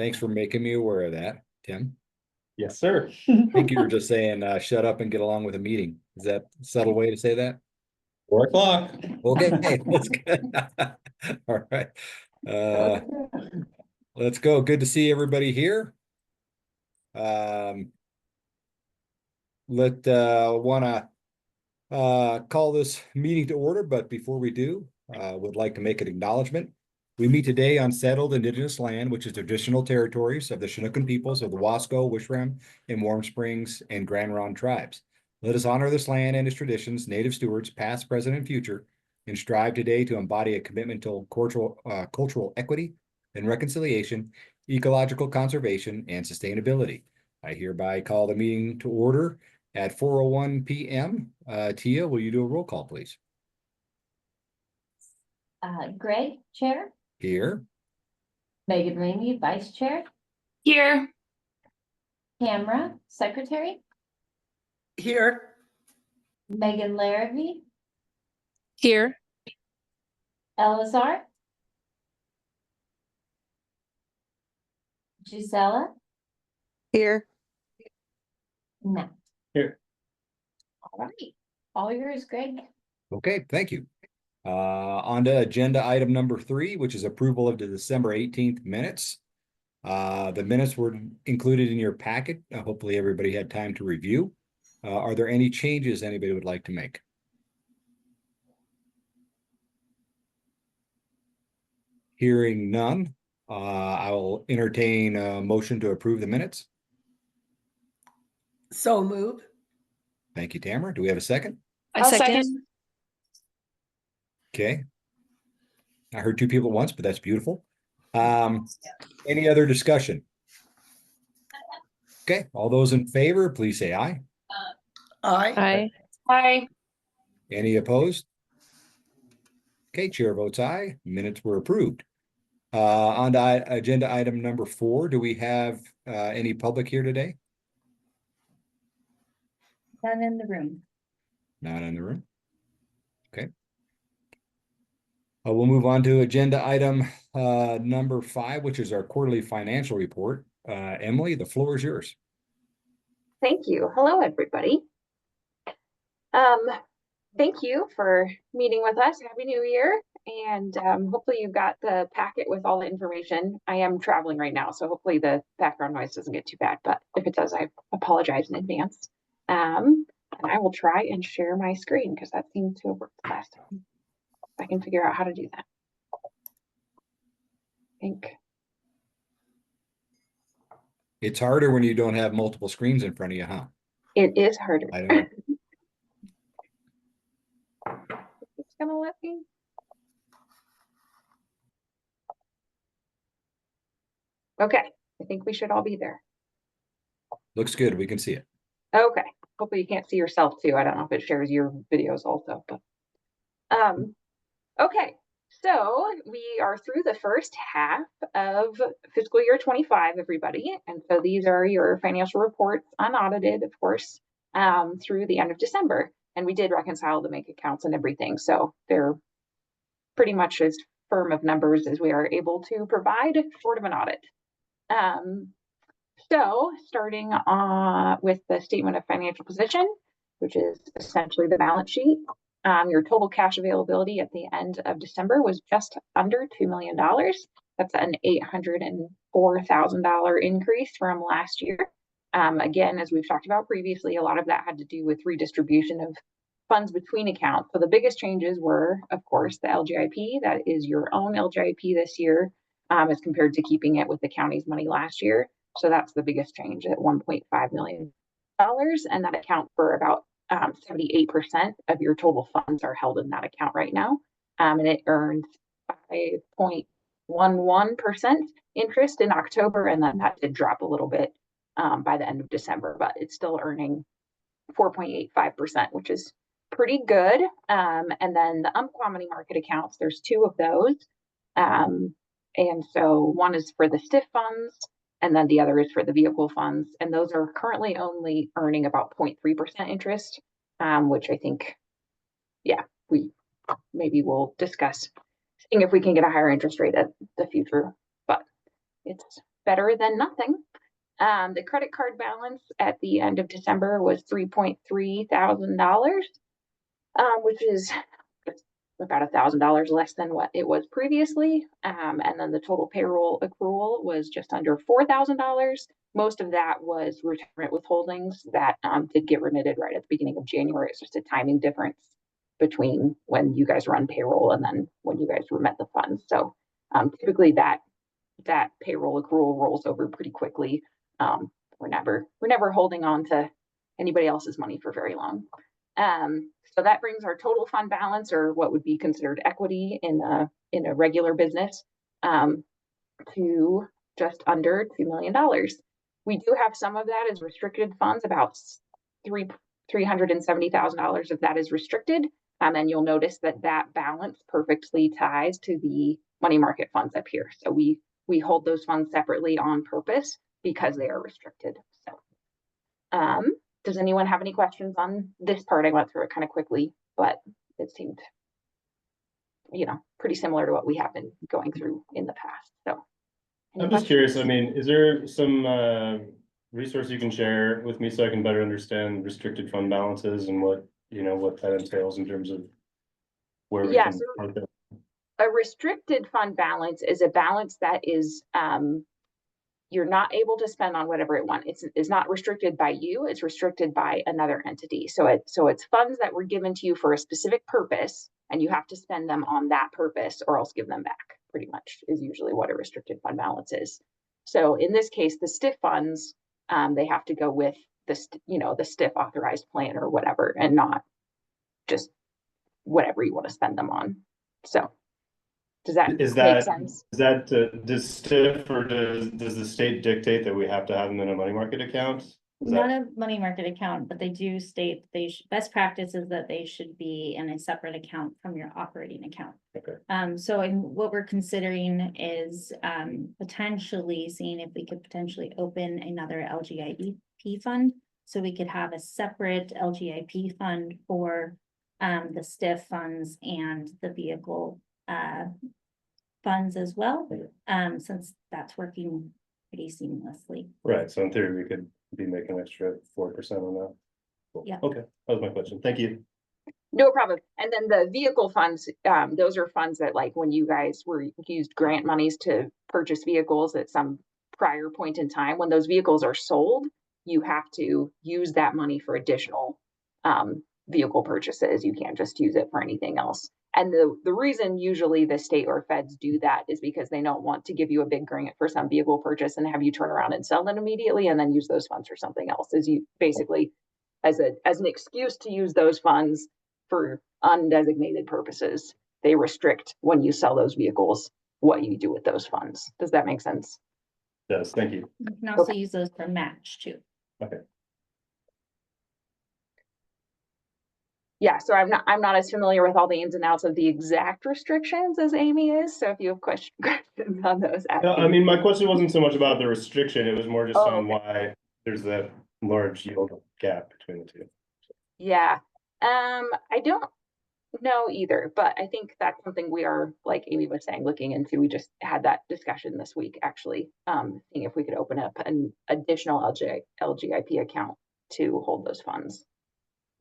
Thanks for making me aware of that, Tim. Yes, sir. I think you were just saying, shut up and get along with a meeting. Is that a subtle way to say that? 4 o'clock. Okay, that's good. All right. Let's go. Good to see everybody here. Wanna call this meeting to order, but before we do, would like to make an acknowledgement. We meet today on settled indigenous land, which is traditional territories of the Chinookan peoples of the Wasco, Wishram, and Warm Springs and Grand Ronde tribes. Let us honor this land and its traditions, native stewards, past, present, and future, and strive today to embody a commitment to cultural equity and reconciliation, ecological conservation, and sustainability. I hereby call the meeting to order at 4:01 p.m. Tia, will you do a roll call, please? Greg, Chair. Here. Megan Ramey, Vice Chair. Here. Tamara, Secretary. Here. Megan Larrabee. Here. Elazar. Gisela. Here. Matt. Here. All right. All yours, Greg. Okay, thank you. On to agenda item number 3, which is approval of the December 18th minutes. The minutes were included in your packet. Hopefully everybody had time to review. Are there any changes anybody would like to make? Hearing none, I will entertain a motion to approve the minutes. So moved. Thank you, Tamara. Do we have a second? I second. Okay. I heard 2 people at once, but that's beautiful. Any other discussion? Okay, all those in favor, please say aye. Aye. Aye. Any opposed? Okay, chair votes aye. Minutes were approved. On to agenda item number 4. Do we have any public here today? None in the room. Not in the room. Okay. We'll move on to agenda item number 5, which is our quarterly financial report. Emily, the floor is yours. Thank you. Hello, everybody. Thank you for meeting with us. Happy New Year. And hopefully you got the packet with all the information. I am traveling right now, so hopefully the background noise doesn't get too bad. But if it does, I apologize in advance. And I will try and share my screen because that seemed to have worked last time. If I can figure out how to do that. I think. It's harder when you don't have multiple screens in front of you, huh? It is harder. I know. It's gonna let me. Okay, I think we should all be there. Looks good. We can see it. Okay, hopefully you can't see yourself too. I don't know if it shares your videos also, but okay. So we are through the first half of fiscal year 25, everybody. And so these are your financial reports, unaudited, of course, through the end of December. And we did reconcile the bank accounts and everything. So they're pretty much as firm of numbers as we are able to provide short of an audit. So starting with the statement of financial position, which is essentially the balance sheet. Your total cash availability at the end of December was just under $2 million. That's an $804,000 increase from last year. Again, as we've talked about previously, a lot of that had to do with redistribution of funds between accounts. So the biggest changes were, of course, the LGIP. That is your own LGIP this year, as compared to keeping it with the county's money last year. So that's the biggest change at $1.5 million. And that accounts for about 78% of your total funds are held in that account right now. And it earns 5.11% interest in October. And then that did drop a little bit by the end of December, but it's still earning 4.85%, which is pretty good. And then the money market accounts, there's 2 of those. And so one is for the STIF funds, and then the other is for the vehicle funds. And those are currently only earning about 0.3% interest, which I think, yeah, maybe we'll discuss seeing if we can get a higher interest rate at the future, but it's better than nothing. The credit card balance at the end of December was $3.3 thousand, which is about $1,000 less than what it was previously. And then the total payroll accrual was just under $4,000. Most of that was retirement withholdings that did get remitted right at the beginning of January. It's just a timing difference between when you guys run payroll and then when you guys remit the funds. So typically that payroll accrual rolls over pretty quickly. We're never holding on to anybody else's money for very long. So that brings our total fund balance, or what would be considered equity in a regular business, to just under $2 million. We do have some of that as restricted funds, about $370,000 of that is restricted. And you'll notice that that balance perfectly ties to the money market funds up here. So we hold those funds separately on purpose because they are restricted. So, does anyone have any questions on this part? I went through it kind of quickly, but it seemed, pretty similar to what we have been going through in the past. So I'm just curious. I mean, is there some resource you can share with me so I can better understand restricted fund balances and what that entails in terms of where we can park that? A restricted fund balance is a balance that is you're not able to spend on whatever it wants. It's not restricted by you, it's restricted by another entity. So it's funds that were given to you for a specific purpose, and you have to spend them on that purpose or else give them back, pretty much, is usually what a restricted fund balance is. So in this case, the STIF funds, they have to go with the STIF authorized plan or whatever, and not just whatever you want to spend them on. So does that make sense? Does STIF or does the state dictate that we have to have them in a money market account? Not a money market account, but they do state best practice is that they should be in a separate account from your operating account. Okay. So what we're considering is potentially seeing if we could potentially open another LGIP fund. So we could have a separate LGIP fund for the STIF funds and the vehicle funds as well, since that's working pretty seamlessly. Right. So in theory, we could be making an extra 4% on that. Cool. Yeah. Okay. That was my question. Thank you. No problem. And then the vehicle funds, those are funds that, like, when you guys used grant monies to purchase vehicles at some prior point in time, when those vehicles are sold, you have to use that money for additional vehicle purchases. You can't just use it for anything else. And the reason usually the state or feds do that is because they don't want to give you a big grant for some vehicle purchase and have you turn around and sell them immediately and then use those funds for something else. As you basically, as an excuse to use those funds for undesignated purposes, they restrict when you sell those vehicles what you do with those funds. Does that make sense? Yes. Thank you. You can also use those for match too. Okay. Yeah, so I'm not as familiar with all the ins and outs of the exact restrictions as Amy is. So if you have questions on those, No, I mean, my question wasn't so much about the restriction. It was more just on okay. why there's that large yield gap between the two. Yeah, I don't know either, but I think that's something we are, like Amy was saying, looking into. We just had that discussion this week, actually, seeing if we could open up an additional LGIP account to hold those funds.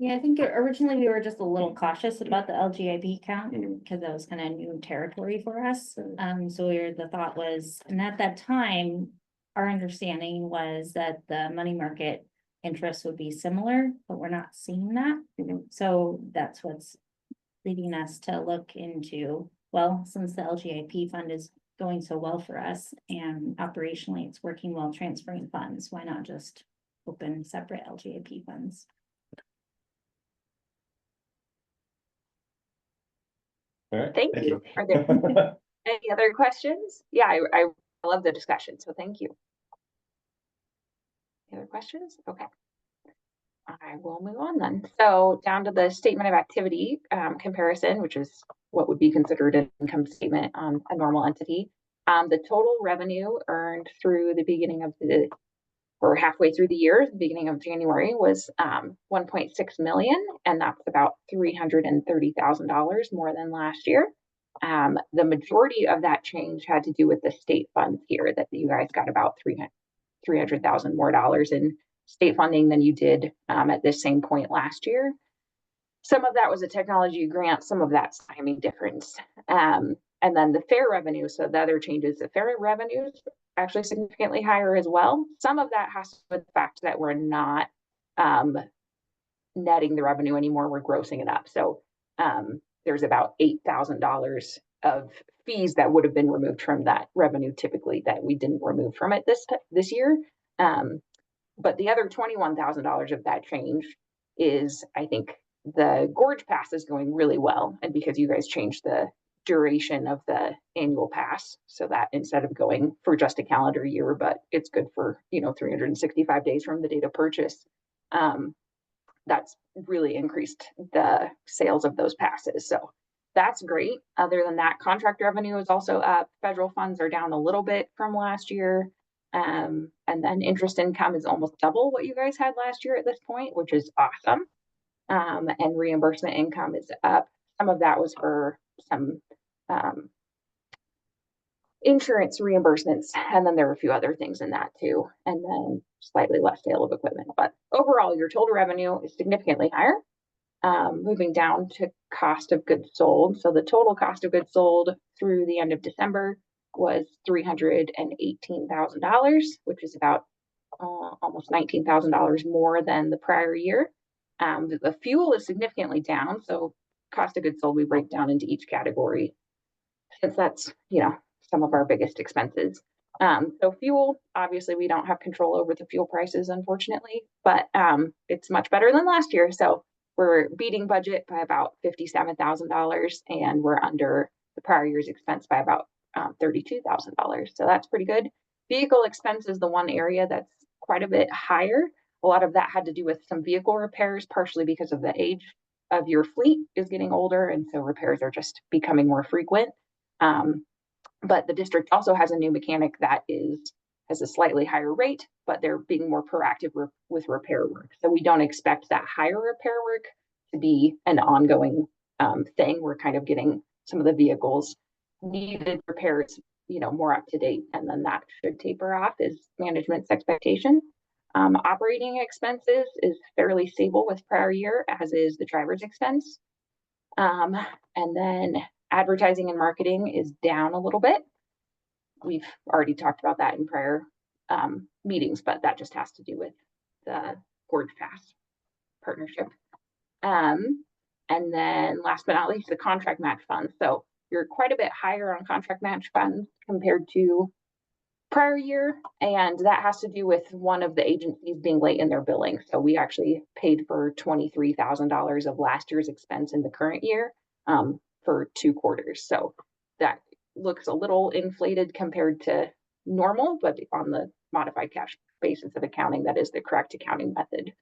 Yeah, I think originally we were just a little cautious about the LGIP account because that was kind of new territory for us. So the thought was, and at that time, our understanding was that the money market interest would be similar, but we're not seeing that. So that's what's leading us to look into, well, since the LGIP fund is going so well for us and operationally it's working well transferring funds, why not just open separate LGIP funds? All right. Thank you. Are there any other questions? Yeah, I love the discussion, so thank you. Any other questions? Okay. I will move on then. So down to the statement of activity comparison, which is what would be considered an income statement on a normal entity. The total revenue earned through the beginning of or halfway through the year, the beginning of January, was 1.6 million, and that's about $330,000 more than last year. The majority of that change had to do with the state funds here, that you guys got about $300,000 more in state funding than you did at this same point last year. Some of that was a technology grant, some of that's timing difference. And then the fair revenue, so the other changes, the fair revenues actually significantly higher as well. Some of that has to do with the fact that we're not netting the revenue anymore, we're grossing it up. So there's about $8,000 of fees that would have been removed from that revenue typically that we didn't remove from it this year. But the other $21,000 of that change is, I think, the Gorge Pass is going really well. And because you guys changed the duration of the annual pass, so that instead of going for just a calendar year, but it's good for, 365 days from the date of purchase, that's really increased the sales of those passes. So that's great. Other than that, contract revenue is also up. Federal funds are down a little bit from last year. And then interest income is almost double what you guys had last year at this point, which is awesome. And reimbursement income is up. Some of that was for some insurance reimbursements, and then there were a few other things in that too, and then slightly less sale of equipment. But overall, your total revenue is significantly higher. Moving down to cost of goods sold. So the total cost of goods sold through the end of December was $318,000, which is about almost $19,000 more than the prior year. The fuel is significantly down. So cost of goods sold, we break down into each category, since that's, some of our biggest expenses. So fuel, obviously we don't have control over the fuel prices, unfortunately, but it's much better than last year. So we're beating budget by about $57,000, and we're under the prior year's expense by about $32,000. So that's pretty good. Vehicle expense is the one area that's quite a bit higher. A lot of that had to do with some vehicle repairs, partially because of the age of your fleet is getting older, and so repairs are just becoming more frequent. But the district also has a new mechanic that has a slightly higher rate, but they're being more proactive with repair work. So we don't expect that higher repair work to be an ongoing thing. We're kind of getting some of the vehicles needed repairs, more up to date, and then that should taper off is management's expectation. Operating expenses is fairly stable with prior year, as is the driver's expense. And then advertising and marketing is down a little bit. We've already talked about that in prior meetings, but that just has to do with the Gorge Pass partnership. And then last but not least, the contract match funds. So you're quite a bit higher on contract match funds compared to prior year, and that has to do with one of the agencies being late in their billing. So we actually paid for $23,000 of last year's expense in the current year for 2 quarters. So that looks a little inflated compared to normal, but on the modified cash basis of accounting, that is the correct accounting method.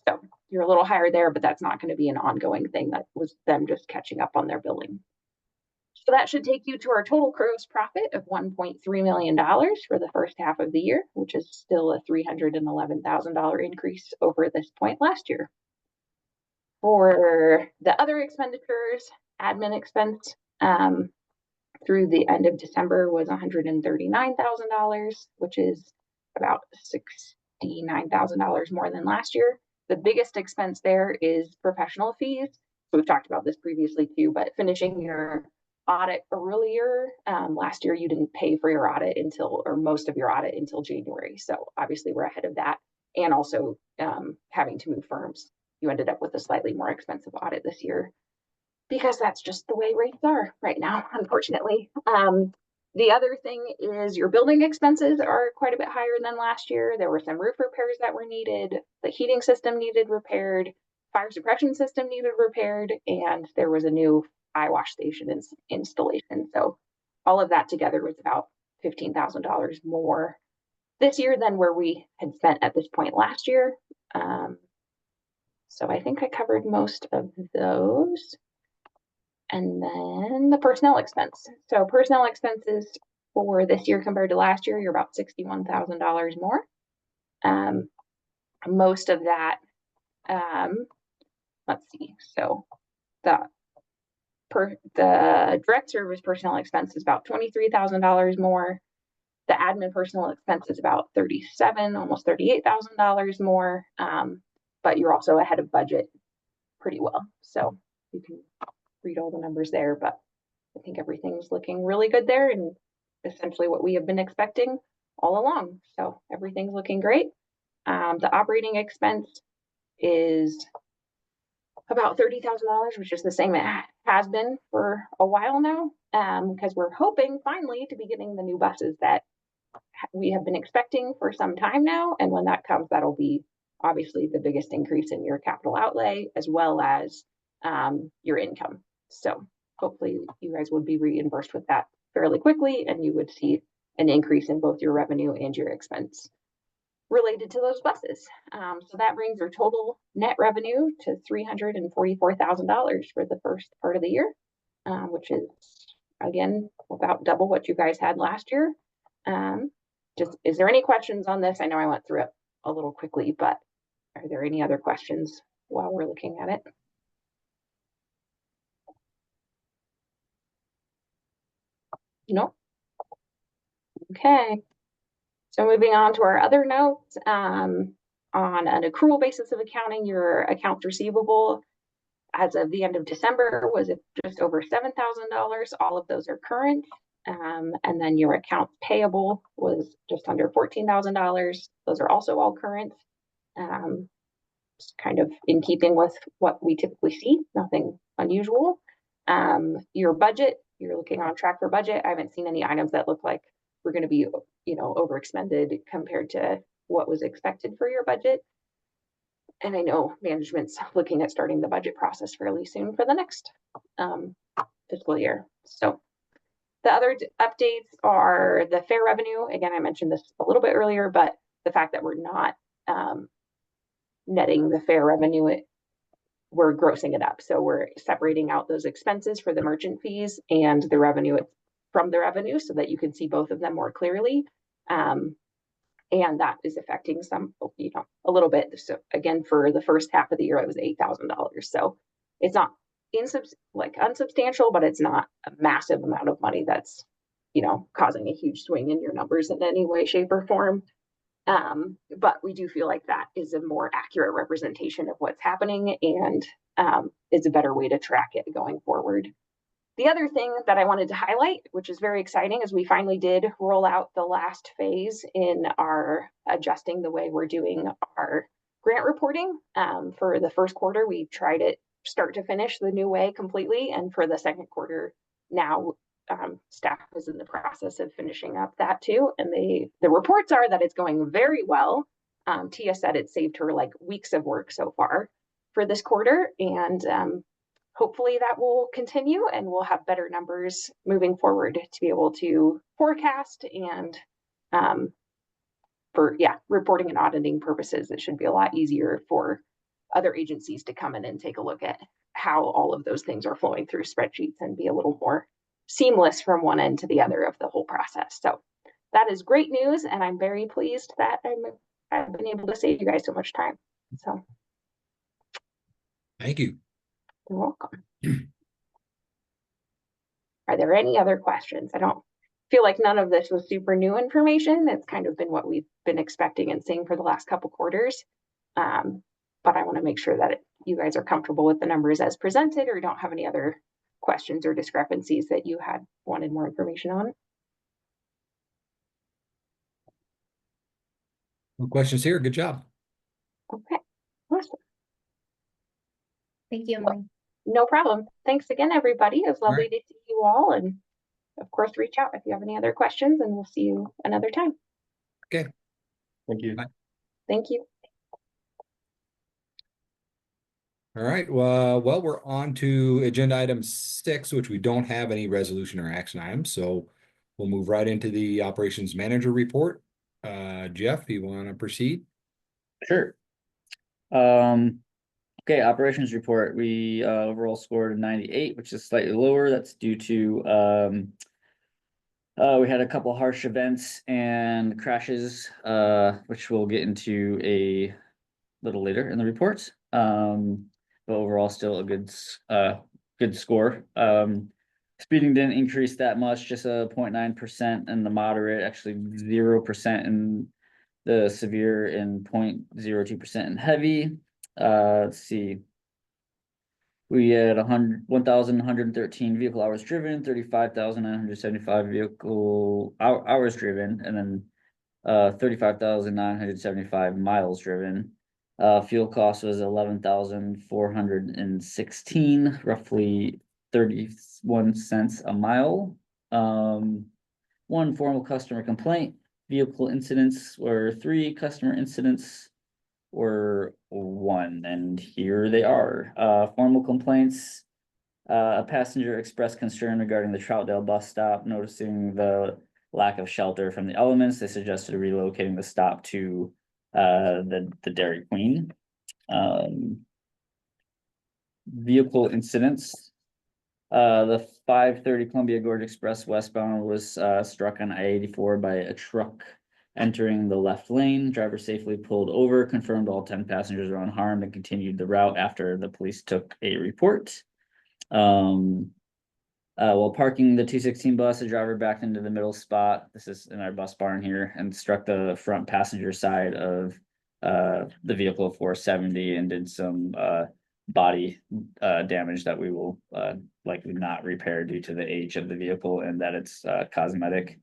So you're a little higher there, but that's not going to be an ongoing thing. That was them just catching up on their billing. So that should take you to our total gross profit of $1.3 million for the first half of the year, which is still a $311,000 increase over this point last year. For the other expenditures, admin expense through the end of December was $139,000, which is about $69,000 more than last year. The biggest expense there is professional fees. So we've talked about this previously too, but finishing your audit earlier. Last year, you didn't pay for your audit or most of your audit until January. So obviously we're ahead of that. And also having to move firms. You ended up with a slightly more expensive audit this year because that's just the way rates are right now, unfortunately. The other thing is your building expenses are quite a bit higher than last year. There were some roof repairs that were needed. The heating system needed repaired. Fire suppression system needed repaired. And there was a new eye wash station installation. So all of that together was about $15,000 more this year than where we had spent at this point last year. So I think I covered most of those. And then the personnel expense. So personnel expenses for this year compared to last year, you're about $61,000 more. Most of that, let's see. So the the direct service personnel expense is about $23,000 more. The admin personal expense is about almost $38,000 more. But you're also ahead of budget pretty well. So you can read all the numbers there, but I think everything's looking really good there and essentially what we have been expecting all along. So everything's looking great. The operating expense is about $30,000, which is the same it has been for a while now, because we're hoping finally to be getting the new buses that we have been expecting for some time now. And when that comes, that'll be obviously the biggest increase in your capital outlay as well as your income. So hopefully you guys would be reimbursed with that fairly quickly and you would see an increase in both your revenue and your expense related to those buses. So that brings our total net revenue to $344,000 for the first part of the year, which is again about double what you guys had last year. Is there any questions on this? I know I went through it a little quickly, but are there any other questions while we're looking at it? No? Okay. So moving on to our other notes, on an accrual basis of accounting, your accounts receivable as of the end of December was just over $7,000. All of those are current. And then your accounts payable was just under $14,000. Those are also all current. Just kind of in keeping with what we typically see, nothing unusual. Your budget, you're looking on track for budget. I haven't seen any items that look like we're going to be, overexpended compared to what was expected for your budget. And I know management's looking at starting the budget process fairly soon for the next fiscal year. So the other updates are the fair revenue. Again, I mentioned this a little bit earlier, but the fact that we're not netting the fair revenue, we're grossing it up. So we're separating out those expenses for the merchant fees and the revenue from the revenue so that you can see both of them more clearly. And that is affecting some, a little bit. So again, for the first half of the year, it was $8,000. So it's not unsubstantial, but it's not a massive amount of money that's, causing a huge swing in your numbers in any way, shape, or form. But we do feel like that is a more accurate representation of what's happening and is a better way to track it going forward. The other thing that I wanted to highlight, which is very exciting, is we finally did roll out the last phase in our adjusting the way we're doing our grant reporting. For the first quarter, we tried it start to finish the new way completely. And for the second quarter, now staff is in the process of finishing up that too. And the reports are that it's going very well. Tia said it saved her like weeks of work so far for this quarter. And hopefully that will continue and we'll have better numbers moving forward to be able to forecast and for reporting and auditing purposes, it should be a lot easier for other agencies to come in and take a look at how all of those things are flowing through spreadsheets and be a little more seamless from one end to the other of the whole process. So that is great news. And I'm very pleased that I've been able to save you guys so much time. So Thank you. you're welcome. Are there any other questions? I don't feel like none of this was super new information. It's kind of been what we've been expecting and seeing for the last couple quarters. But I want to make sure that you guys are comfortable with the numbers as presented or don't have any other questions or discrepancies that you wanted more information on. No questions here. Good job. Okay, awesome. Thank you, Emily. No problem. Thanks again, everybody. It was lovely Right. to see you all. And of course, reach out if you have any other questions and we'll see you another time. Okay. Thank you. Bye. Thank you. All right. Well, we're on to agenda item 6, which we don't have any resolution or action items. So we'll move right into the operations manager report. Jeff, you want to proceed? Sure. Okay, operations report. We overall scored a 98, which is slightly lower. That's due to we had a couple harsh events and crashes, which we'll get into a little later in the report. But overall, still a good good score. Speeding didn't increase that much, just a 0.9% in the moderate, actually 0% in the severe and 0.02% in heavy. Let's see. We had 1,113 vehicle hours driven, 35,975 vehicle hours driven, and then 35,975 miles driven. Fuel cost was 11,416, roughly 31 cents a mile. One formal customer complaint. Vehicle incidents were 3, customer incidents were 1, and here they are. Formal complaints. A passenger expressed concern regarding the Troutdale bus stop, noticing the lack of shelter from the elements. They suggested relocating the stop to the Dairy Queen. Vehicle incidents. The 530 Columbia Gorge Express westbound was struck on I-84 by a truck entering the left lane. Driver safely pulled over, confirmed all 10 passengers were unharmed, and continued the route after the police took a report. While parking the 216 bus, the driver backed into the middle spot. This is in our bus barn here, and struck the front passenger side of the vehicle 470 and did some body damage that we will likely not repair due to the age of the vehicle and that it's cosmetic.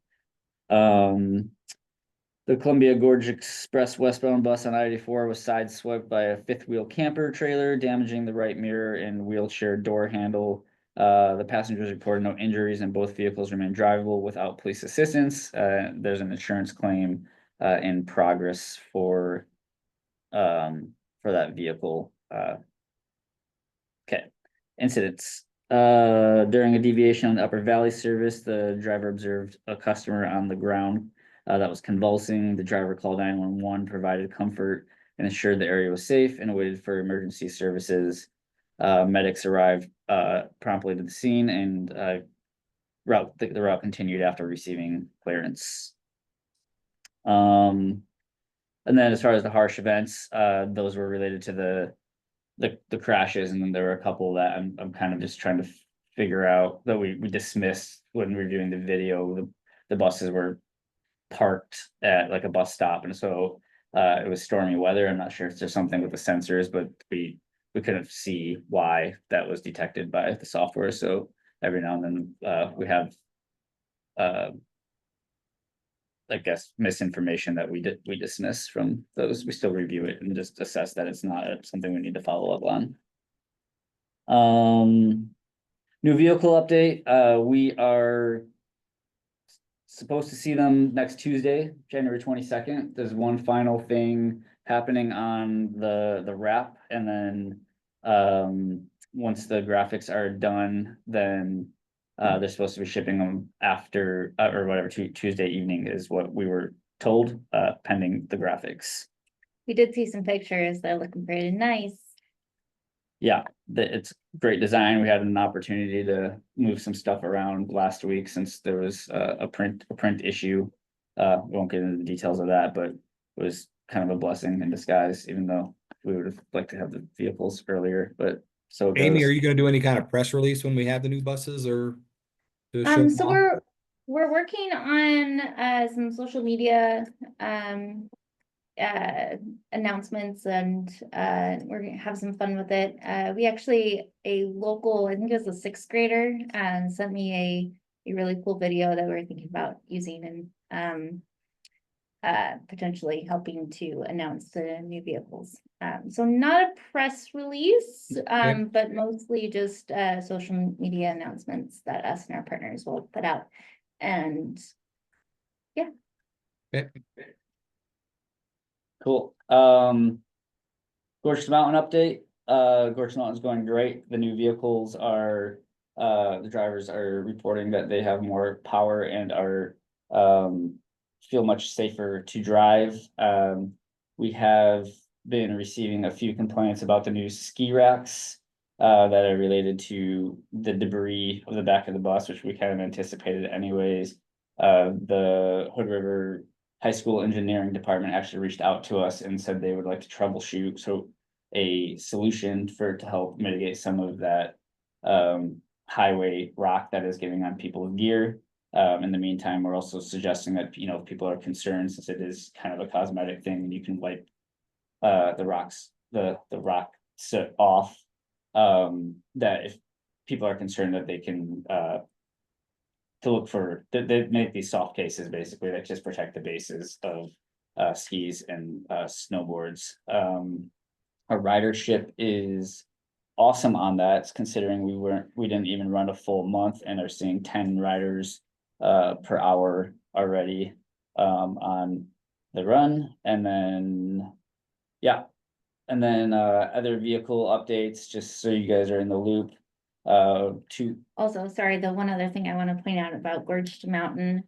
The Columbia Gorge Express westbound bus on I-84 was sideswept by a fifth wheel camper trailer, damaging the right mirror and wheelchair door handle. The passengers reported no injuries and both vehicles remain drivable without police assistance. There's an insurance claim in progress for that vehicle. Okay, incidents. During a deviation on Upper Valley service, the driver observed a customer on the ground that was convulsing. The driver called 911, provided comfort and ensured the area was safe, and waited for emergency services. Medics arrived promptly to the scene, and the route continued after receiving clearance. And then as far as the harsh events, those were related to the crashes, and then there were a couple that I'm kind of just trying to figure out that we dismissed when reviewing the video. The buses were parked at like a bus stop, and so it was stormy weather. I'm not sure if there's something with the sensors, but we couldn't see why that was detected by the software. So every now and then we have I guess misinformation that we dismiss from those. We still review it and just assess that it's not something we need to follow up on. New vehicle update. We are supposed to see them next Tuesday, January 22nd. There's one final thing happening on the wrap, and then once the graphics are done, then they're supposed to be shipping them after or whatever Tuesday evening is what we were told, pending the graphics. We did see some pictures. They're looking pretty nice. Yeah, it's great design. We had an opportunity to move some stuff around last week since there was a print issue. We won't get into the details of that, but it was kind of a blessing in disguise, even though we would have liked to have the vehicles earlier. But so it Amy, goes. are you going to do any kind of press release when we have the new buses, or? To show So them off? we're working on some social media announcements, and we're gonna have some fun with it. We actually, a local, I think it was a 6th grader, sent me a really cool video that we were thinking about using and potentially helping to announce the new vehicles. So not a press release, Okay. but mostly just social media announcements that us and our partners will put out. And yeah. Okay. Cool. Gorgeous Mountain update. Gorgeous Mountain's going great. The new vehicles are, the drivers are reporting that they have more power and are feel much safer to drive. We have been receiving a few complaints about the new ski racks that are related to the debris of the back of the bus, which we kind of anticipated anyways. The Hood River High School engineering department actually reached out to us and said they would like to troubleshoot. So a solution to help mitigate some of that highway rock that is getting on people's gear. In the meantime, we're also suggesting that, you know, if people are concerned, since it is kind of a cosmetic thing, you can wipe the rock soot off. That if people are concerned, that they can to look for, they make these soft cases basically that just protect the bases of skis and snowboards. Our ridership is awesome on that, considering we didn't even run a full month and are seeing 10 riders per hour already on the run. And then and then other vehicle updates, just so you guys are in the loop. Also, sorry, the one other thing I want to point out about Gorge to Mountain.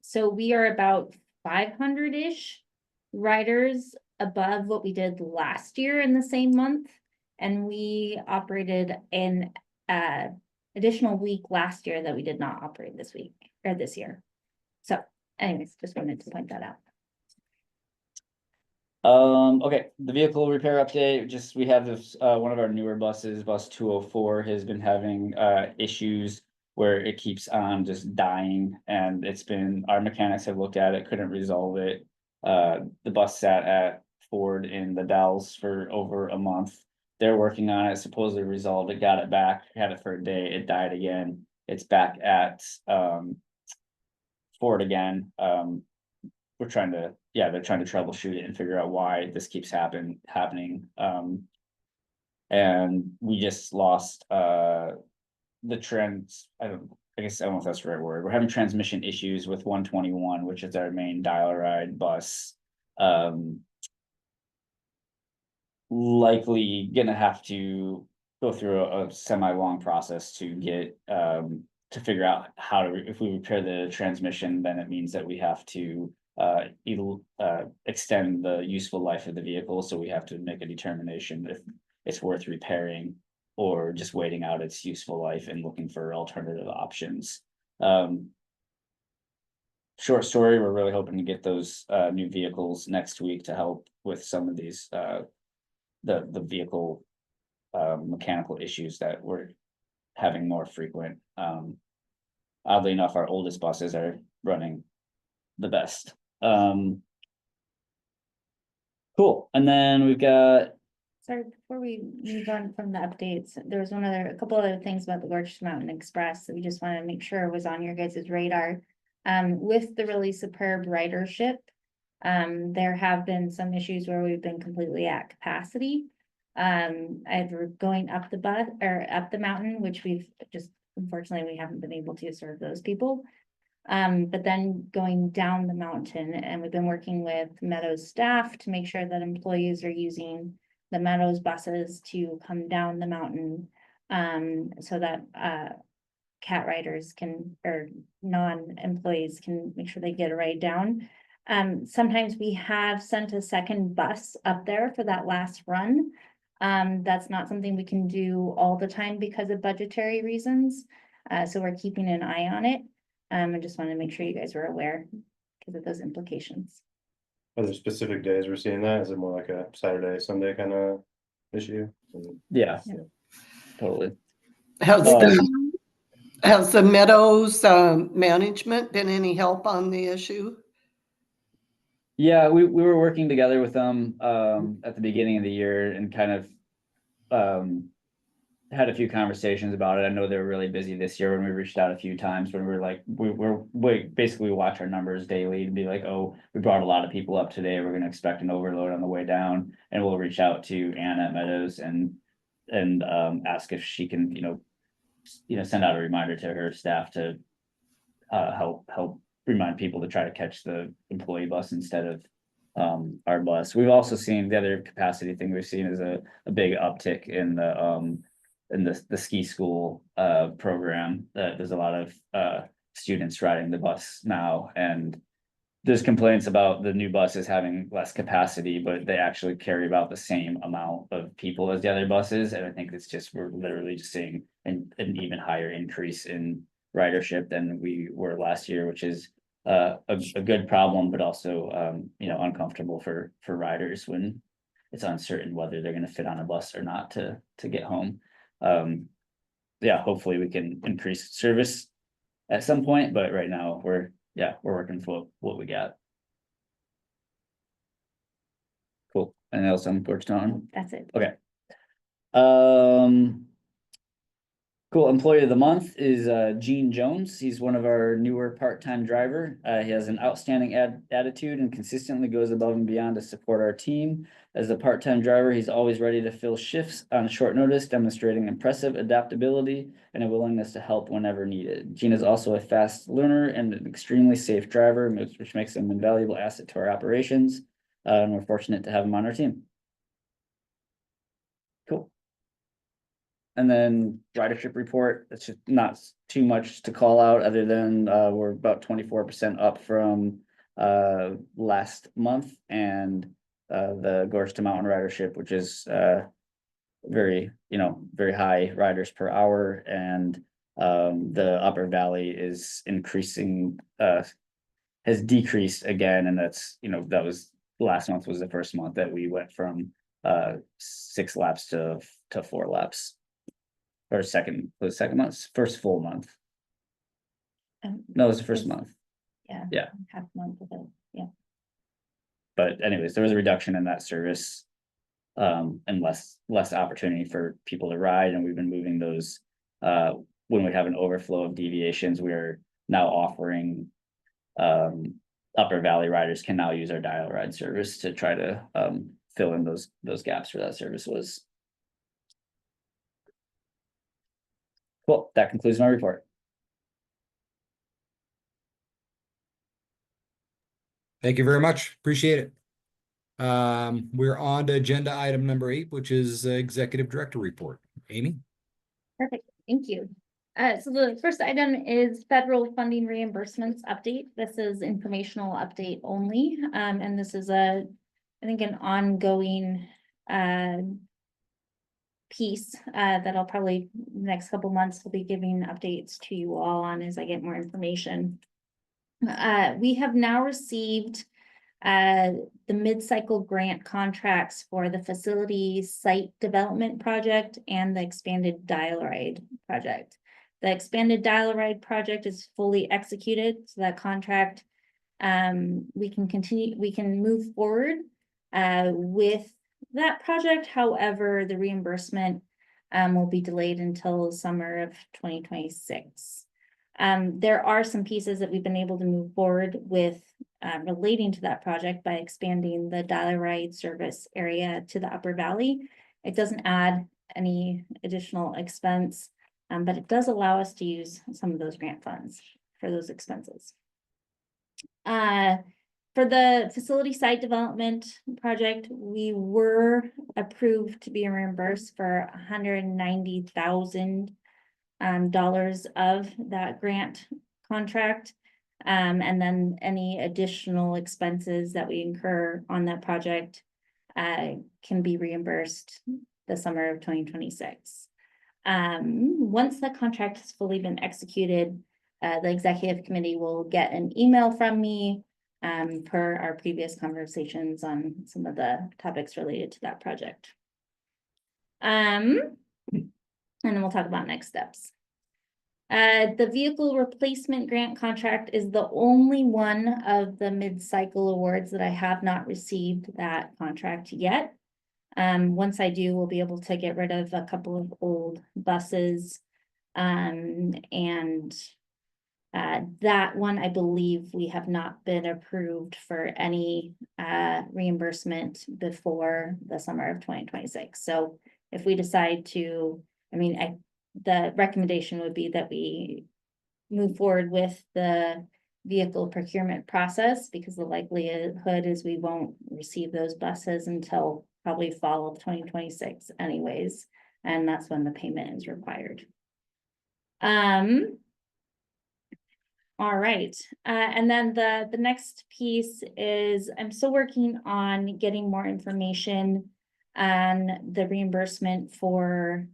So we are about 500-ish riders above what we did last year in the same month. And we operated an additional week last year that we did not operate this week or this year. So anyways, just wanted to point that out. Okay, the vehicle repair update, just we have this, one of our newer buses, bus 204, has been having issues where it keeps on just dying, and it's been, our mechanics have looked at it, couldn't resolve it. The bus sat at Ford in the Dells for over a month. They're working on it, supposedly resolved it, got it back, had it for a day, it died again. It's back at Ford again. They're trying to troubleshoot it and figure out why this keeps happening. And we just lost the trends. I don't know if that's the right word. We're having transmission issues with 121, which is our main dial-a-ride bus. Likely gonna have to go through a semi-long process to get to figure out how to, if we repair the transmission, then it means that we have to extend the useful life of the vehicle, so we have to make a determination if it's worth repairing or just waiting out its useful life and looking for alternative options. Short story, we're really hoping to get those new vehicles next week to help with some of these the vehicle mechanical issues that we're having more frequent. Oddly enough, our oldest buses are running the best. Cool, and then we've got, Sorry, before we move on from the updates, there was a couple other things about the Gorge to Mountain Express that we just wanted to make sure was on your guys' radar. With the really superb ridership, there have been some issues where we've been completely at capacity. Either going up the bus or up the mountain, which we've just, unfortunately, we haven't been able to serve those people. But then going down the mountain, and we've been working with Meadows staff to make sure that employees are using the Meadows buses to come down the mountain, so that cat riders can, or non-employees can make sure they get a ride down. Sometimes we have sent a second bus up there for that last run. That's not something we can do all the time because of budgetary reasons. So we're keeping an eye on it. I just wanted to make sure you guys were aware because of those implications. Are there specific days we're seeing that? Is it more like a Saturday, Sunday kind of issue? yeah, totally. Has the Meadows management been any help on the issue? Yeah, we were working together with them at the beginning of the year and kind of had a few conversations about it. I know they were really busy this year when we reached out a few times when we were like, we basically watch our numbers daily and be like, oh, we brought a lot of people up today. We're gonna expect an overload on the way down, and we'll reach out to Anna at Meadows and ask if she can, send out a reminder to her staff to help remind people to try to catch the employee bus instead of our bus. We've also seen the other capacity thing we've seen is a big uptick in the ski school program. There's a lot of students riding the bus now, and there's complaints about the new buses having less capacity, but they actually carry about the same amount of people as the other buses. And I think it's just, we're literally just seeing an even higher increase in ridership than we were last year, which is a good problem, but also uncomfortable for riders when it's uncertain whether they're going to fit on a bus or not to get home. yeah, hopefully we can increase service at some point, but right now we're working for what we got. Cool. Anything else I'm working on? That's it. Okay. Cool, employee of the month is Gene Jones. He's one of our newer part-time driver. He has an outstanding attitude and consistently goes above and beyond to support our team. As a part-time driver, he's always ready to fill shifts on short notice, demonstrating impressive adaptability and a willingness to help whenever needed. Gene is also a fast learner and an extremely safe driver, which makes him an invaluable asset to our operations. And we're fortunate to have him on our team. Cool. And then ridership report, it's just not too much to call out, other than we're about 24% up from last month, and the Gorge to Mountain ridership, which is very high riders per hour, and the Upper Valley is increasing, has decreased again, and that's, that was last month was the first month that we went from 6 laps to 4 laps. Or second month, first full month. No, it was the first month. Yeah. Half month of it, yeah. But anyways, there was a reduction in that service. And less opportunity for people to ride, and we've been moving those. When we have an overflow of deviations, we're now offering Upper Valley riders can now use our dial ride service to try to fill in those gaps where that service was. Cool, that concludes my report. Thank you very much. Appreciate it. We're on to agenda item number 8, which is executive director report. Amy? Perfect, thank you. So the first item is federal funding reimbursements update. This is informational update only. And this is I think an ongoing piece that I'll probably next couple months will be giving updates to you all on as I get more information. We have now received the mid-cycle grant contracts for the facility site development project and the expanded dial ride project. The expanded dial ride project is fully executed, so that contract we can move forward with that project. However, the reimbursement will be delayed until summer of 2026. There are some pieces that we've been able to move forward with relating to that project by expanding the dial ride service area to the Upper Valley. It doesn't add any additional expense, but it does allow us to use some of those grant funds for those expenses. For the facility site development project, we were approved to be reimbursed for $190,000 of that grant contract. And then any additional expenses that we incur on that project can be reimbursed the summer of 2026. Once the contract has fully been executed, the executive committee will get an email from me per our previous conversations on some of the topics related to that project. And then we'll talk about next steps. The vehicle replacement grant contract is the only one of the mid-cycle awards that I have not received that contract yet. Once I do, we'll be able to get rid of a couple of old buses. That one, I believe we have not been approved for any reimbursement before the summer of 2026. So if we decide to, the recommendation would be that we move forward with the vehicle procurement process, because the likelihood is we won't receive those buses until probably fall of 2026 anyways, and that's when the payment is required. All right, and then the next piece is I'm still working on getting more information on the reimbursement for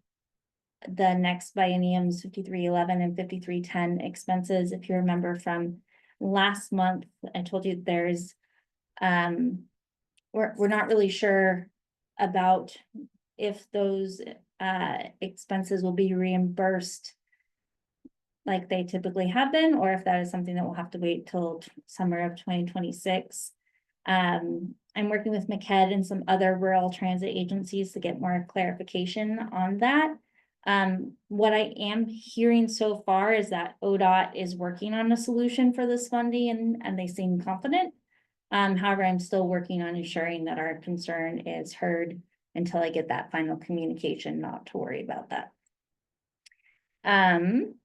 the next biennium's 5311 and 5310 expenses. If you remember from last month, I told you there's we're not really sure about if those expenses will be reimbursed like they typically have been, or if that is something that will have to wait till summer of 2026. I'm working with MCED and some other rural transit agencies to get more clarification on that. What I am hearing so far is that ODOT is working on a solution for this funding and they seem confident. However, I'm still working on ensuring that our concern is heard until I get that final communication, not to worry about that. And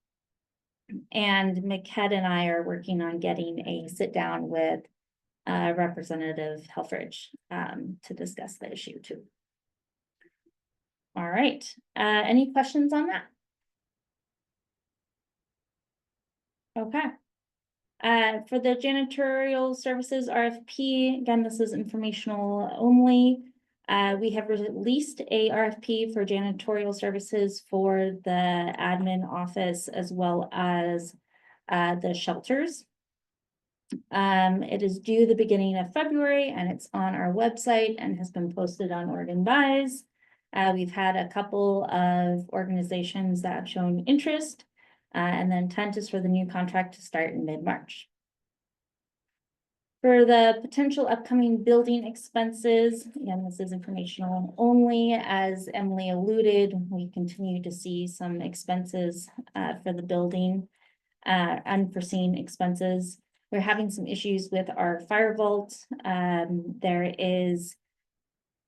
MCED and I are working on getting a sit down with Representative Helfrich to discuss the issue too. All right, any questions on that? Okay. For the janitorial services RFP, again, this is informational only. We have released a RFP for janitorial services for the admin office as well as the shelters. It is due the beginning of February and it's on our website and has been posted on Oregon Buys. We've had a couple of organizations that have shown interest, and the intent is for the new contract to start in mid-March. For the potential upcoming building expenses, again, this is informational only. As Emily alluded, we continue to see some expenses for the building, unforeseen expenses. We're having some issues with our fire vault. There is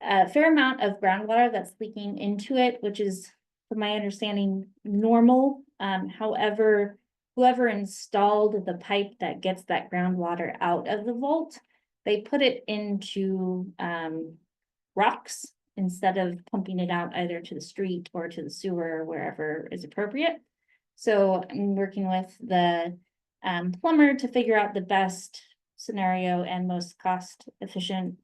a fair amount of groundwater that's leaking into it, which is, from my understanding, normal. However, whoever installed the pipe that gets that groundwater out of the vault, they put it into rocks instead of pumping it out either to the street or to the sewer or wherever is appropriate. So I'm working with the plumber to figure out the best scenario and most cost efficient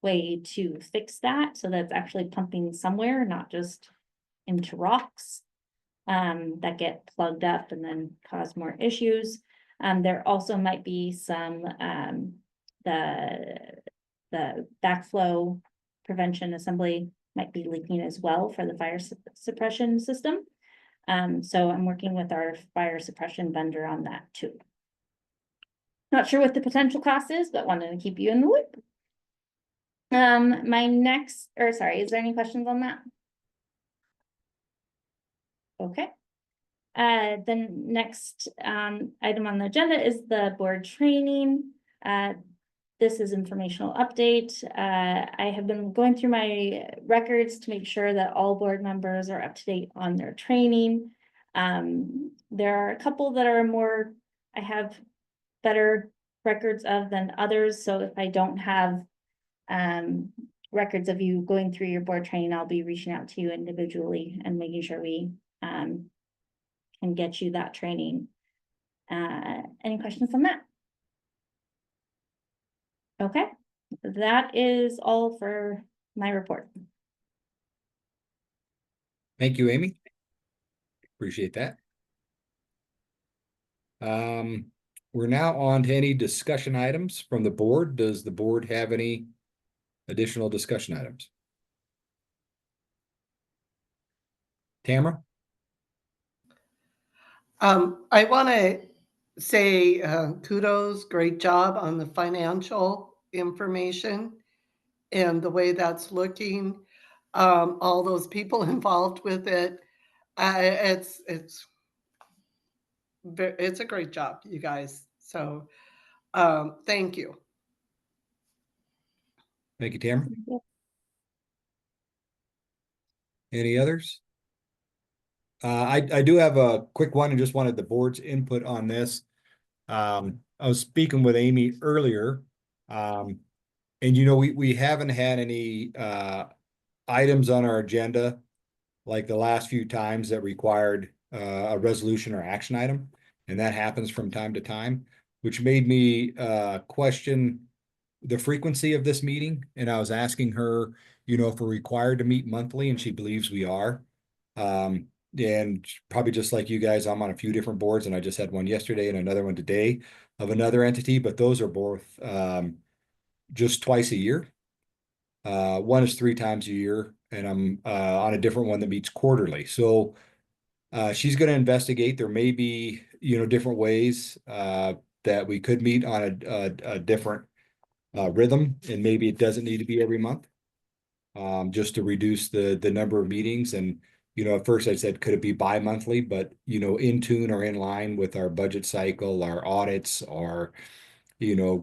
way to fix that, so that's actually pumping somewhere, not just into rocks that get plugged up and then cause more issues. There also might be some the backflow prevention assembly might be leaking as well for the fire suppression system. So I'm working with our fire suppression vendor on that too. Not sure what the potential cost is, but wanted to keep you in the loop. Is there any questions on that? Okay. The next item on the agenda is the board training. This is informational update. I have been going through my records to make sure that all board members are up to date on their training. There are a couple that are more, I have better records of than others. So if I don't have records of you going through your board training, I'll be reaching out to you individually and making sure we can get you that training. Any questions on that? Okay, that is all for my report. Thank you, Amy. Appreciate that. We're now on to any discussion items from the board. Does the board have any additional discussion items? Tamara? I want to say kudos, great job on the financial information and the way that's looking. All those people involved with it. It's a great job, you guys. So thank you. Thank you, Tamara. Any others? I do have a quick one and just wanted the board's input on this. I was speaking with Amy earlier. And we haven't had any items on our agenda like the last few times that required a resolution or action item. And that happens from time to time, which made me question the frequency of this meeting. And I was asking her, if we're required to meet monthly, and she believes we are. And probably just like you guys, I'm on a few different boards, and I just had one yesterday and another one today of another entity, but those are both just twice a year. One is 3 times a year, and I'm on a different one that meets quarterly. So she's going to investigate. There may be, different ways that we could meet on a different rhythm, and maybe it doesn't need to be every month, just to reduce the number of meetings. And at first I said, could it be bi-monthly? But in tune or in line with our budget cycle, our audits, our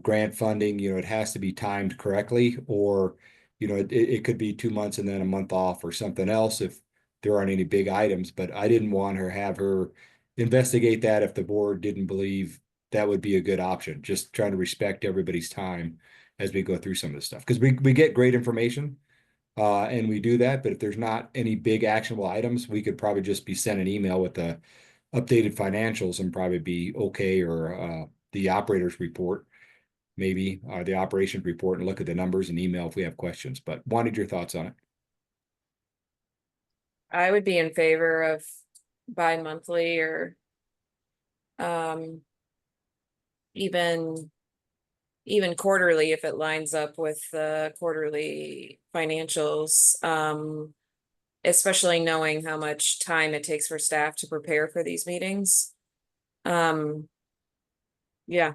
grant funding, it has to be timed correctly, or it could be 2 months and then a month off or something else if there aren't any big items. But I didn't want her have her investigate that if the board didn't believe that would be a good option. Just trying to respect everybody's time as we go through some of this stuff, because we get great information, and we do that. But if there's not any big actionable items, we could probably just be sent an email with the updated financials and probably be okay, or the operator's report, maybe, the operations report, and look at the numbers and email if we have questions. But wanted your thoughts on it. I would be in favor of bi-monthly, or even quarterly if it lines up with the quarterly financials, especially knowing how much time it takes for staff to prepare for these meetings. Yeah.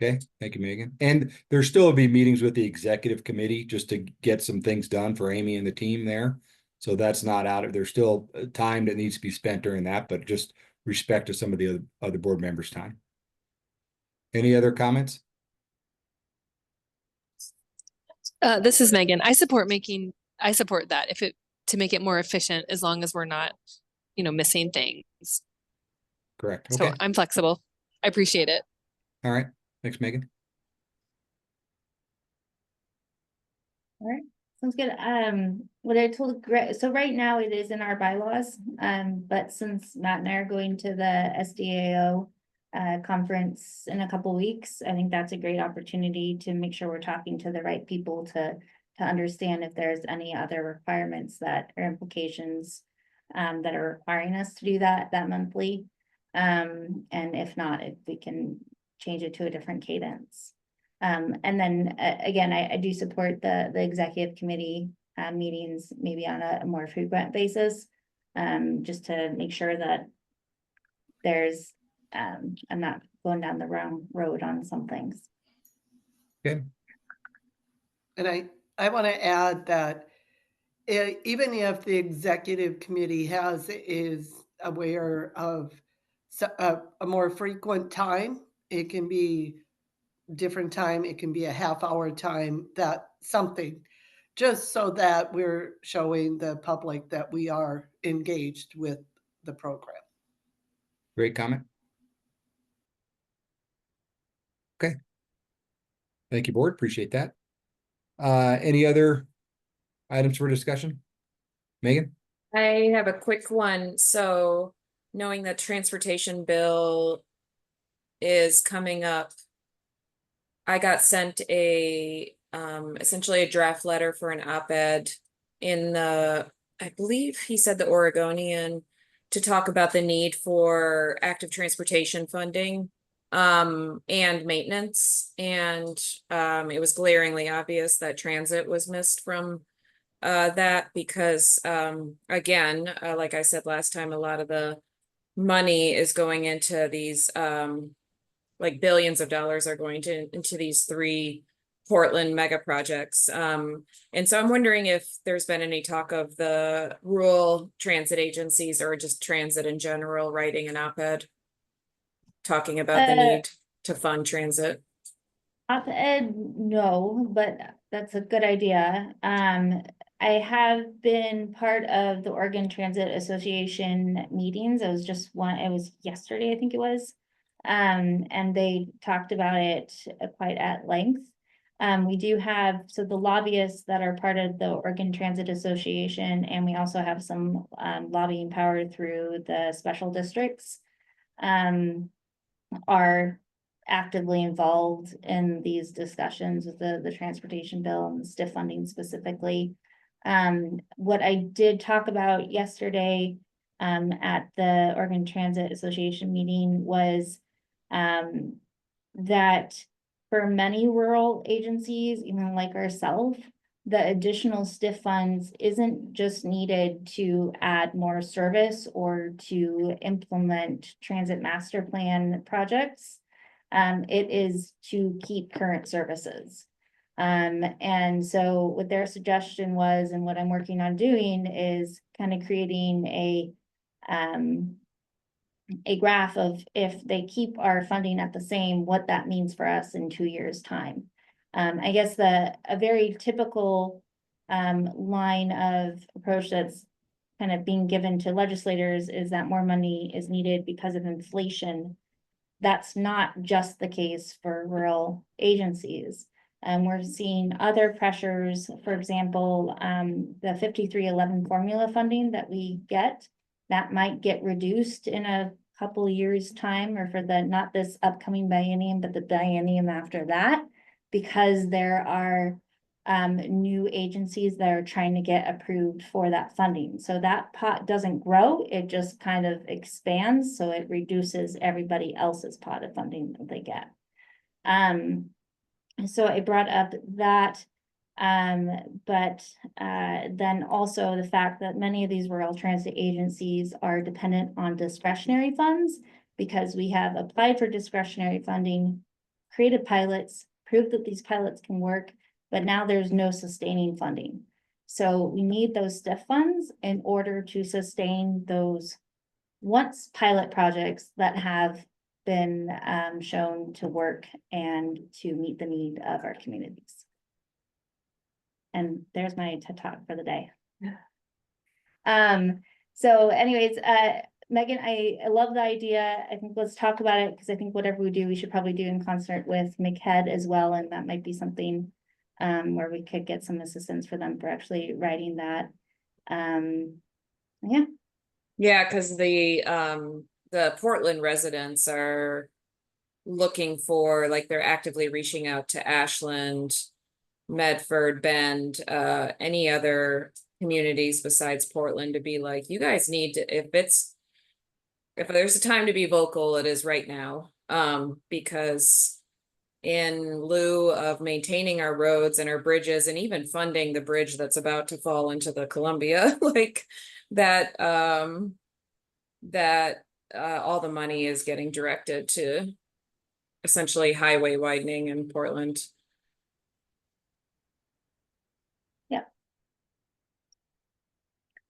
Okay, thank you, Megan. And there still will be meetings with the executive committee just to get some things done for Amy and the team there. So that's not out of, there's still time that needs to be spent during that, but just respect to some of the other board members' time. Any other comments? This is Megan. I support that to make it more efficient, as long as we're not, missing things. Correct. So Okay. I'm flexible. I appreciate it. All right. Thanks, Megan. All right, sounds good. What I told Greg, so right now it is in our bylaws, but since Matt and I are going to the SDAO conference in a couple weeks, I think that's a great opportunity to make sure we're talking to the right people to understand if there's any other requirements that are implications that are requiring us to do that monthly. And if not, if we can change it to a different cadence. And then again, I do support the executive committee meetings, maybe on a more frequent basis, just to make sure that there's I'm not going down the wrong road on some things. Okay. And I want to add that even if the executive committee is aware of a more frequent time, it can be different time, it can be a half-hour time, that something, just so that we're showing the public that we are engaged with the program. Great comment. Okay. Thank you, board. Appreciate that. Any other items for discussion? Megan? I have a quick one. So knowing that transportation bill is coming up, I got sent essentially a draft letter for an op-ed in I believe he said the Oregonian, to talk about the need for active transportation funding and maintenance. And it was glaringly obvious that transit was missed from that, because again, like I said last time, a lot of the money is going into these like billions of dollars are going into these 3 Portland mega projects. And so I'm wondering if there's been any talk of the rural transit agencies, or just transit in general, writing an op-ed talking about the need to fund transit. Op-ed, no, but that's a good idea. I have been part of the Oregon Transit Association meetings. It was yesterday, I think it was. And they talked about it quite at length. We do have, so the lobbyists that are part of the Oregon Transit Association, and we also have some lobbying power through the special districts, are actively involved in these discussions with the transportation bill and the STIF funding specifically. What I did talk about yesterday at the Oregon Transit Association meeting was that for many rural agencies, even like ourselves, the additional STIF funds isn't just needed to add more service or to implement transit master plan projects. It is to keep current services. And so what their suggestion was, and what I'm working on doing, is kind of creating a graph of, if they keep our funding at the same, what that means for us in 2 years' time. I guess a very typical line of approach that's kind of being given to legislators is that more money is needed because of inflation. That's not just the case for rural agencies. And we're seeing other pressures, for example, the 5311 formula funding that we get, that might get reduced in a couple of years' time, or for not this upcoming biennium, but the biennium after that, because there are new agencies that are trying to get approved for that funding. So that pot doesn't grow, it just kind of expands, so it reduces everybody else's pot of funding that they get. So I brought up that, but then also the fact that many of these rural transit agencies are dependent on discretionary funds, because we have applied for discretionary funding, created pilots, proved that these pilots can work, but now there's no sustaining funding. So we need those STIF funds in order to sustain those once pilot projects that have been shown to work and to meet the need of our communities. And there's my TED Talk for the day. So anyways, Megan, I love the idea. I think let's talk about it, because I think whatever we do, we should probably do in concert with MCHED as well. And that might be something where we could get some assistance for them for actually writing that. Yeah. Yeah, because the Portland residents are looking for, like, they're actively reaching out to Ashland, Medford, Bend, any other communities besides Portland, to be like, you guys need to, if there's a time to be vocal, it is right now. Because in lieu of maintaining our roads and our bridges, and even funding the bridge that's about to fall into the Columbia, like that, all the money is getting directed to essentially highway widening in Portland.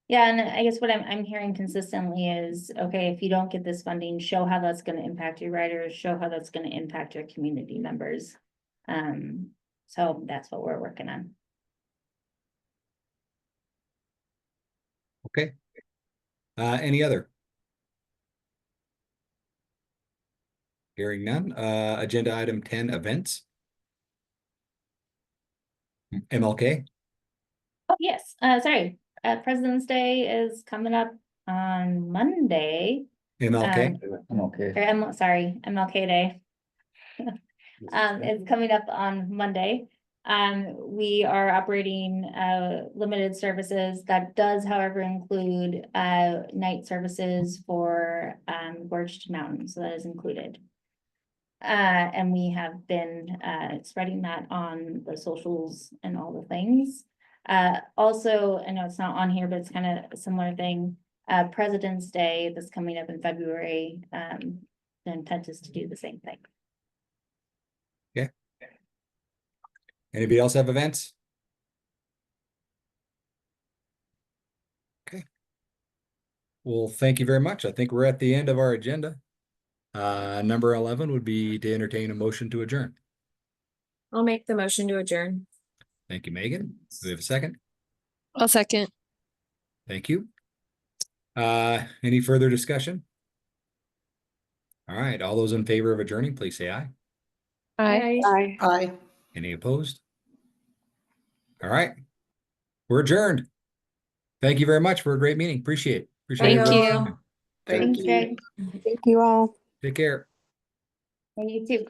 Yeah, and I guess what I'm hearing consistently is, okay, if you don't get this funding, show how that's going to impact your riders, show how that's going to impact your community members. So that's what we're working on. Okay. Any other? Hearing none. Agenda item 10, events. MLK. Oh, yes, sorry. President's Day is coming up on Monday. MLK. I'm okay. Sorry, MLK Day. It's coming up on Monday. We are operating limited services. That does, however, include night services for Gorge to Mountain, so that is included. And we have been spreading that on the socials and all the things. Also, I know it's not on here, but it's kind of a similar thing. President's Day that's coming up in February. The intent is to do the same thing. Okay. Anybody else have events? Okay. Well, thank you very much. I think we're at the end of our agenda. Number 11 would be to entertain a motion to adjourn. I'll make the motion to adjourn. Thank you, Megan. Do we have a second? I'll second. Thank you. Any further discussion? All right, all those in favor of adjourning, please say aye. Aye. Bye. Aye. Any opposed? All right, we're adjourned. Thank you very much for a great meeting. Appreciate it. Appreciate Thank everyone's you. time. Thank Thanks, you. Greg. Thank you all. Take care. And you too.